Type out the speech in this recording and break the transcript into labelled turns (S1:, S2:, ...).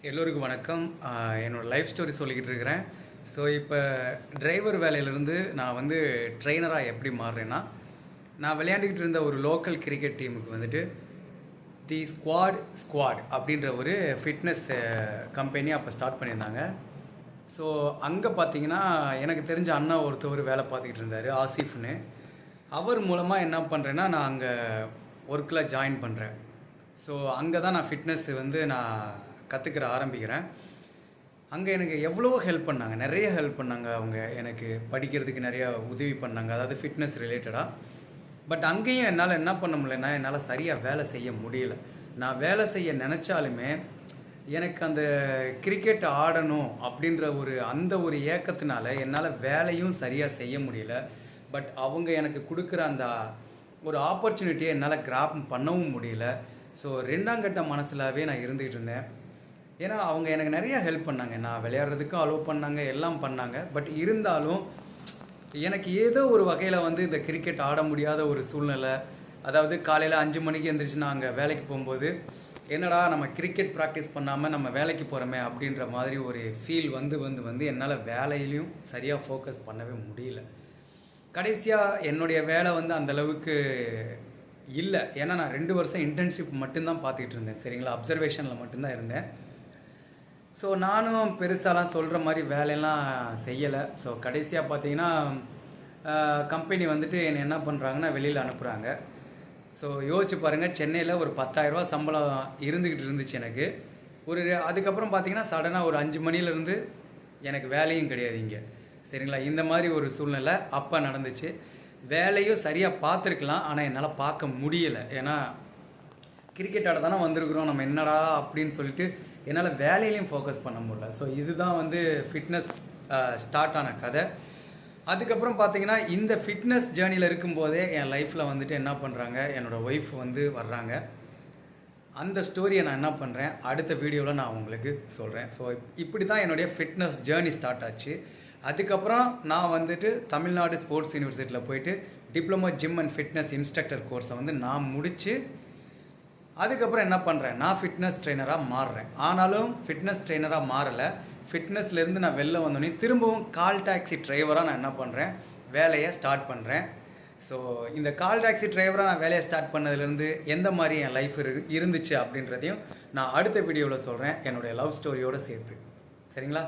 S1: எல்லோருக்கும் வணக்கம். என்னோடய லைஃப் ஸ்டோரி சொல்லிக்கிட்டு இருக்கிறேன். ஸோ இப்போ டிரைவர் வேலையிலேருந்து நான் வந்து ட்ரெயினராக எப்படி மாறுறேன்னா, நான் விளையாண்டுக்கிட்டு இருந்த ஒரு லோக்கல் கிரிக்கெட் டீமுக்கு வந்துட்டு தி ஸ்குவாட் அப்படின்ற ஒரு ஃபிட்னஸ் கம்பெனி அப்போ ஸ்டார்ட் பண்ணியிருந்தாங்க. ஸோ அங்கே பார்த்தீங்கன்னா எனக்கு தெரிஞ்ச அண்ணா ஒருத்தவர் வேலை பார்த்துக்கிட்டு இருந்தார், ஆசிஃப்னு. அவர் மூலமாக என்ன பண்ணுறேன்னா, நான் அங்கே ஒர்க்கில் ஜாயின் பண்ணுறேன். ஸோ அங்கே தான் நான் ஃபிட்னஸ் வந்து நான் கற்றுக்கிற ஆரம்பிக்கிறேன். அங்கே எனக்கு எவ்வளோ ஹெல்ப் பண்ணாங்க, நிறைய ஹெல்ப் பண்ணாங்க. அவங்க எனக்கு படிக்கிறதுக்கு நிறையா உதவி பண்ணாங்க, அதாவது ஃபிட்னஸ் ரிலேட்டடாக. பட் அங்கேயும் என்னால் என்ன பண்ண முடியலன்னா, என்னால் சரியாக வேலை செய்ய முடியல. நான் வேலை செய்ய நினச்சாலுமே எனக்கு அந்த கிரிக்கெட் ஆடணும் அப்படின்ற அந்த ஒரு ஏக்கத்தினால என்னால் வேலையும் சரியாக செய்ய முடியல. பட் அவங்க எனக்கு கொடுக்குற அந்த ஒரு ஆப்பர்ச்சுனிட்டியை என்னால் கிராப் பண்ணவும் முடியல. ஸோ ரெண்டாம் கட்ட மனசிலாகவே நான் இருந்துகிட்டு இருந்தேன். ஏன்னா அவங்க எனக்கு நிறையா ஹெல்ப் பண்ணாங்க, நான் விளையாடுறதுக்கும் அலோவ் பண்ணாங்க, எல்லாம் பண்ணாங்க. பட் இருந்தாலும் எனக்கு ஏதோ ஒரு வகையில் வந்து இந்த கிரிக்கெட் ஆட முடியாத ஒரு சூழ்நிலை. அதாவது காலையில் 5 மணிக்கு எழுந்திரிச்சு நான் அங்கே வேலைக்கு போகும்போது, என்னடா நம்ம கிரிக்கெட் ப்ராக்டிஸ் பண்ணாமல் நம்ம வேலைக்கு போகிறோமே அப்படின்ற மாதிரி ஒரு ஃபீல் வந்து என்னால் வேலையிலையும் சரியாக ஃபோக்கஸ் பண்ணவே முடியல. கடைசியாக என்னுடைய வேலை வந்து அந்தளவுக்கு இல்லை. ஏன்னா நான் 2 வருஷம் இன்டர்ன்ஷிப் மட்டும்தான் பார்த்துக்கிட்டு இருந்தேன், சரிங்களா? அப்சர்வேஷனில் மட்டும்தான் இருந்தேன். ஸோ நானும் பெருசாலாம் சொல்கிற மாதிரி வேலையெல்லாம் செய்யலை. ஸோ கடைசியாக பார்த்தீங்கன்னா கம்பெனி வந்துட்டு என்னை என்ன பண்ணுறாங்கன்னா வெளியில் அனுப்புகிறாங்க. ஸோ யோசிச்சு பாருங்கள், சென்னையில் ஒரு 10,000 ரூபா சம்பளம் இருந்துக்கிட்டு இருந்துச்சு எனக்கு. அதுக்கப்புறம் பார்த்தீங்கன்னா சடனாக ஒரு 5 மணிலேருந்து எனக்கு வேலையும் கிடையாது இங்கே, சரிங்களா? இந்த மாதிரி ஒரு சூழ்நிலை அப்போ நடந்துச்சு. வேலையும் சரியாக பார்த்துருக்கலாம், ஆனால் என்னால் பார்க்க முடியலை. ஏன்னா கிரிக்கெட் ஆட தானே வந்திருக்கிறோம், நம்ம என்னடா அப்படின்னு சொல்லிட்டு என்னால் வேலையிலையும் ஃபோக்கஸ் பண்ண முடியல. ஸோ இதுதான் வந்து ஃபிட்னஸ் ஸ்டார்ட் ஆன கதை. அதுக்கப்புறம் பார்த்தீங்கன்னா இந்த ஃபிட்னஸ் ஜேர்னியில் இருக்கும்போதே என் லைஃப்பில் வந்துட்டு என்ன பண்ணுறாங்க, என்னோடய ஒய்ஃப் வந்து வர்றாங்க. அந்த ஸ்டோரியை நான் என்ன பண்ணுறேன் அடுத்த வீடியோவில் நான் உங்களுக்கு சொல்கிறேன். ஸோ இப்படி தான் என்னுடைய ஃபிட்னஸ் ஜேர்னி ஸ்டார்ட் ஆச்சு. அதுக்கப்புறம் நான் வந்துட்டு தமிழ்நாடு ஸ்போர்ட்ஸ் யூனிவர்சிட்டியில் போயிட்டு diploma gym and fitness instructor கோர்ஸை வந்து நான் முடித்து அதுக்கப்புறம் என்ன பண்ணுறேன், நான் ஃபிட்னஸ் ட்ரெயினராக மாறுறேன். ஆனாலும் ஃபிட்னஸ் ட்ரெயினராக மாறலை. ஃபிட்னஸ்லேருந்து நான் வெளில வந்தோடனே திரும்பவும் கால் டாக்ஸி டிரைவராக நான் என்ன பண்ணுறேன், வேலையை ஸ்டார்ட் பண்ணுறேன். ஸோ இந்த கால் டாக்ஸி டிரைவராக நான் வேலையை ஸ்டார்ட் பண்ணதுலேருந்து எந்த மாதிரி என் லைஃப் இருந்துச்சு அப்படின்றதையும் நான் அடுத்த வீடியோவில் சொல்கிறேன், என்னுடைய லவ் ஸ்டோரியோடு சேர்த்து. சரிங்களா?